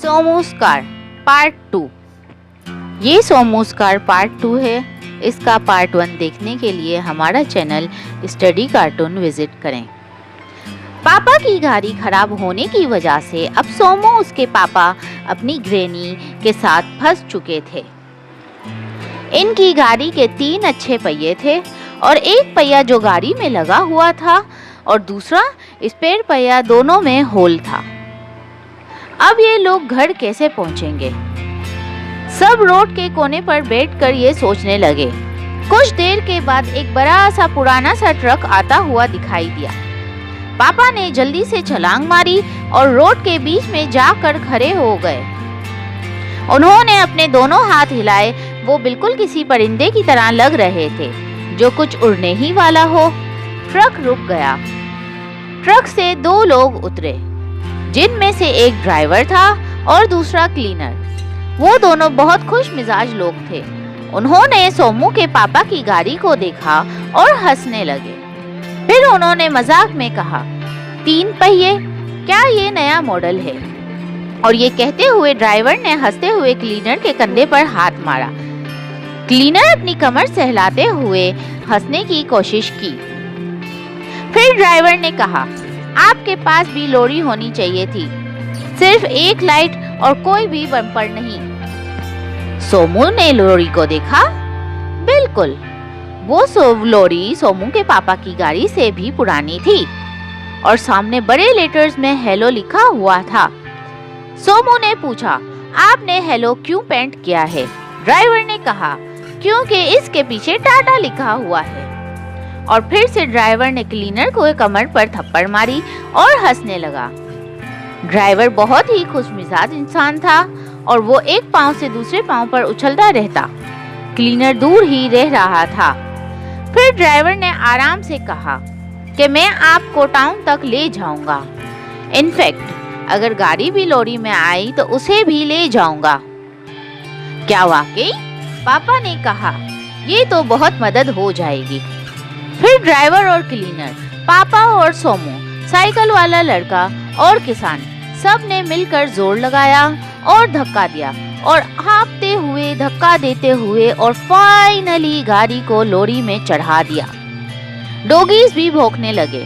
सोमूस car part 2। ये सोमूस car part 2 है। इसका पार्ट 1 देखने के लिए हमारा चैनल स्टडी कार्टून विजिट करें। पापा की गाड़ी खराब होने की वजह से अब सोमू उसके पापा अपनी ग्रैनी के साथ फंस चुके थे। इनकी गाड़ी के 3 अच्छे पहिए थे और एक पहिया जो गाड़ी में लगा हुआ था और दूसरा स्पेयर पहिया, दोनों में होल था। अब ये लोग घर कैसे पहुंचेंगे? सब रोड के कोने पर बैठकर ये सोचने लगे। कुछ देर के बाद एक बड़ा सा पुराना सा ट्रक आता हुआ दिखाई दिया। पापा ने जल्दी से छलांग मारी और रोड के बीच में जाकर खड़े हो गए। उन्होंने अपने दोनों हाथ हिलाए। वो बिल्कुल किसी परिंदे की तरह लग रहे थे जो कुछ उड़ने ही वाला हो। ट्रक रुक गया। ट्रक से 2 लोग उतरे, जिनमें से एक ड्राइवर था और दूसरा क्लीनर। वो दोनों बहुत खुश मिजाज लोग थे। उन्होंने सोमू के पापा की गाड़ी को देखा और हंसने लगे। फिर उन्होंने मजाक में कहा, 3 पहिए, क्या ये नया मॉडल है? और ये कहते हुए ड्राइवर ने हंसते हुए क्लीनर के कंधे पर हाथ मारा। क्लीनर अपनी कमर सहलाते हुए हंसने की कोशिश की। फिर ड्राइवर ने कहा, आपके पास भी लोरी होनी चाहिए थी, सिर्फ एक लाइट और कोई भी बम्पर नहीं। सोमू ने लोरी को देखा। बिल्कुल, वो लोरी सोमू के पापा की गाड़ी से भी पुरानी थी और सामने बड़े लेटर्स में हेलो लिखा हुआ था। सोमू ने पूछा, आपने हेलो क्यों पेंट किया है? ड्राइवर ने कहा, क्योंकि इसके पीछे टाटा लिखा हुआ है। और फिर से ड्राइवर ने क्लीनर को कमर पर थप्पड़ मारी और हंसने लगा। ड्राइवर बहुत ही खुशमिजाज इंसान था और वो एक पांव से दूसरे पांव पर उछलता रहता। क्लीनर दूर ही रह रहा था। फिर ड्राइवर ने आराम से कहा कि मैं आपको टाउन तक ले जाऊंगा। इनफैक्ट अगर गाड़ी भी लोरी में आई तो उसे भी ले जाऊंगा। क्या वाकई? पापा ने कहा, ये तो बहुत मदद हो जाएगी। फिर ड्राइवर और क्लीनर, पापा और सोमू, साइकिल वाला लड़का और किसान, सब ने मिलकर जोर लगाया और धक्का दिया और हाँफते हुए, धक्का देते हुए और फाइनली गाड़ी को लोरी में चढ़ा दिया। डॉगीज भी भौंकने लगे।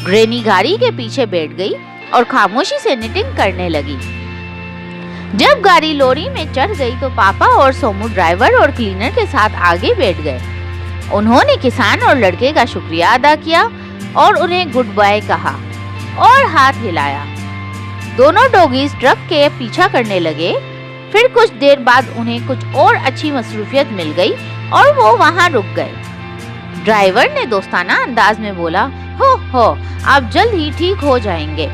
ग्रैनी गाड़ी के पीछे बैठ गई और खामोशी से निटिंग करने लगी। जब गाड़ी लोरी में चढ़ गई तो पापा और सोमू ड्राइवर और क्लीनर के साथ आगे बैठ गए। उन्होंने किसान और लड़के का शुक्रिया अदा किया और उन्हें गुड बाय कहा और हाथ हिलाया। दोनों डॉगीज ट्रक के पीछा करने लगे। फिर कुछ देर बाद उन्हें कुछ और अच्छी मसरूफियत मिल गई और वो वहाँ रुक गए। ड्राइवर ने दोस्ताना अंदाज में बोला, हो आप जल्द ही ठीक हो जाएंगे।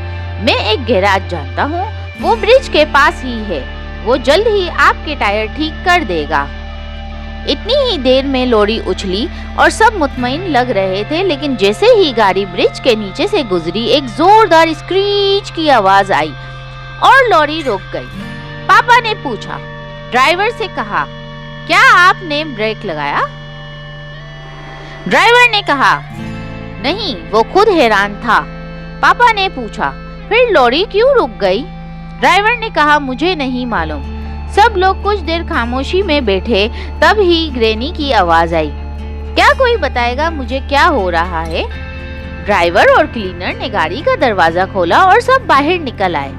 मैं एक गैराज जानता हूँ, वो ब्रिज के पास ही है। वो जल्द ही आपके टायर ठीक कर देगा। इतनी ही देर में लोरी उछली और सब मुतमईन लग रहे थे, लेकिन जैसे ही गाड़ी ब्रिज के नीचे से गुजरी, एक जोरदार स्क्रीच की आवाज आई और लोरी रुक गई। पापा ने पूछा, ड्राइवर से कहा, क्या आपने ब्रेक लगाया? ड्राइवर ने कहा, नहीं, वो खुद हैरान था। पापा ने पूछा, फिर लोरी क्यों रुक गई? ड्राइवर ने कहा, मुझे नहीं मालूम। सब लोग कुछ देर खामोशी में बैठे। तब ही ग्रैनी की आवाज आई, क्या कोई बताएगा मुझे क्या हो रहा है? ड्राइवर और क्लीनर ने गाड़ी का दरवाजा खोला और सब बाहर निकल आए।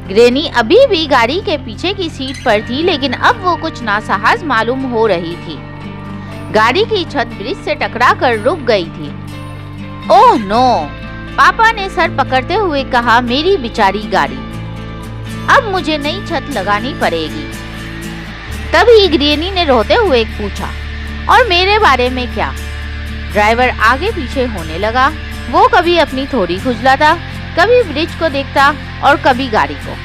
ग्रैनी अभी भी गाड़ी के पीछे की सीट पर थी, लेकिन अब वो कुछ नासहाज मालूम हो रही थी। गाड़ी की छत ब्रिज से टकरा कर रुक गई थी। Oh no! पापा ने सर पकड़ते हुए कहा, मेरी बेचारी गाड़ी, अब मुझे नई छत लगानी पड़ेगी। तभी ग्रैनी ने रोते हुए पूछा, और मेरे बारे में क्या? ड्राइवर आगे पीछे होने लगा। वो कभी अपनी थोड़ी खुजलाता, कभी ब्रिज को देखता और कभी गाड़ी को।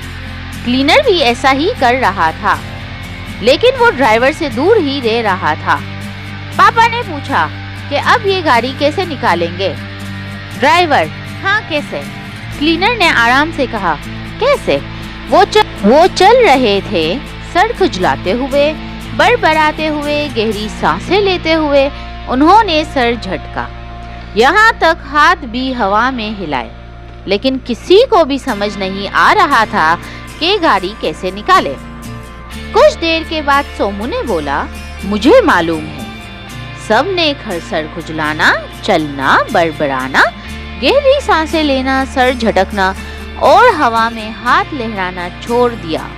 क्लीनर भी ऐसा ही कर रहा था, लेकिन वो ड्राइवर से दूर ही रह रहा था। पापा ने पूछा कि अब ये गाड़ी कैसे निकालेंगे? ड्राइवर, हाँ कैसे? क्लीनर ने आराम से कहा, कैसे? वो चल रहे थे, सर खुजलाते हुए, बड़बड़ाते हुए, गहरी सांसें लेते हुए। उन्होंने सर झटका, यहाँ तक हाथ भी हवा में हिलाए, लेकिन किसी को भी समझ नहीं आ रहा था कि गाड़ी कैसे निकाले। कुछ देर के बाद सोमू ने बोला, मुझे मालूम है। सब ने सर खुजलाना, चलना, बड़बड़ाना, गहरी सांसें लेना, सर झटकना और हवा में हाथ लहराना छोड़ दिया।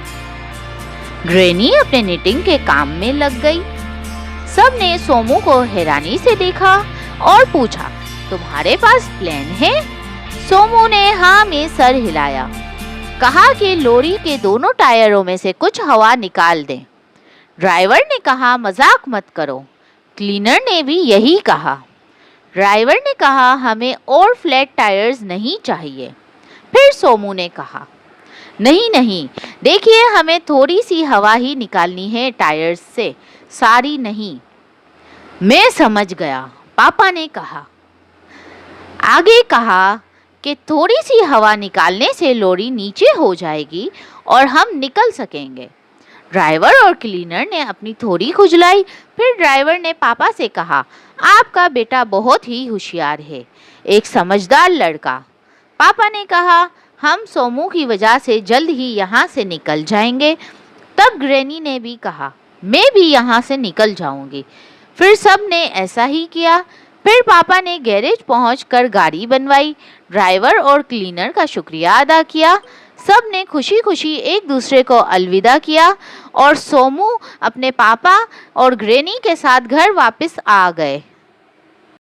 ग्रैनी अपने निटिंग के काम में लग गई। सब ने सोमू को हैरानी से देखा और पूछा, तुम्हारे पास प्लान है? सोमू ने हाँ में सर हिलाया। कहा कि लॉरी के दोनों टायरों में से कुछ हवा निकाल दें। ड्राइवर ने कहा, मजाक मत करो। क्लीनर ने भी यही कहा। ड्राइवर ने कहा, हमें और फ्लैट टायर्स नहीं चाहिए। फिर सोमू ने कहा, नहीं नहीं, देखिए हमें थोड़ी सी हवा ही निकालनी है टायर्स से, सारी नहीं। मैं समझ गया, पापा ने कहा। आगे कहा कि थोड़ी सी हवा निकालने से लॉरी नीचे हो जाएगी और हम निकल सकेंगे। ड्राइवर और क्लीनर ने अपनी थोड़ी खुजलाई। फिर ड्राइवर ने पापा से कहा, आपका बेटा बहुत ही होशियार है, एक समझदार लड़का। पापा ने कहा, हम सोमू की वजह से जल्द ही यहाँ से निकल जाएंगे। तब ग्रैनी ने भी कहा, मैं भी यहाँ से निकल जाऊंगी। फिर सब ने ऐसा ही किया। फिर पापा ने गैरेज पहुंचकर गाड़ी बनवाई। ड्राइवर और क्लीनर का शुक्रिया अदा किया। सब ने खुशी खुशी एक दूसरे को अलविदा किया और सोमू अपने पापा और ग्रैनी के साथ घर वापस आ गए।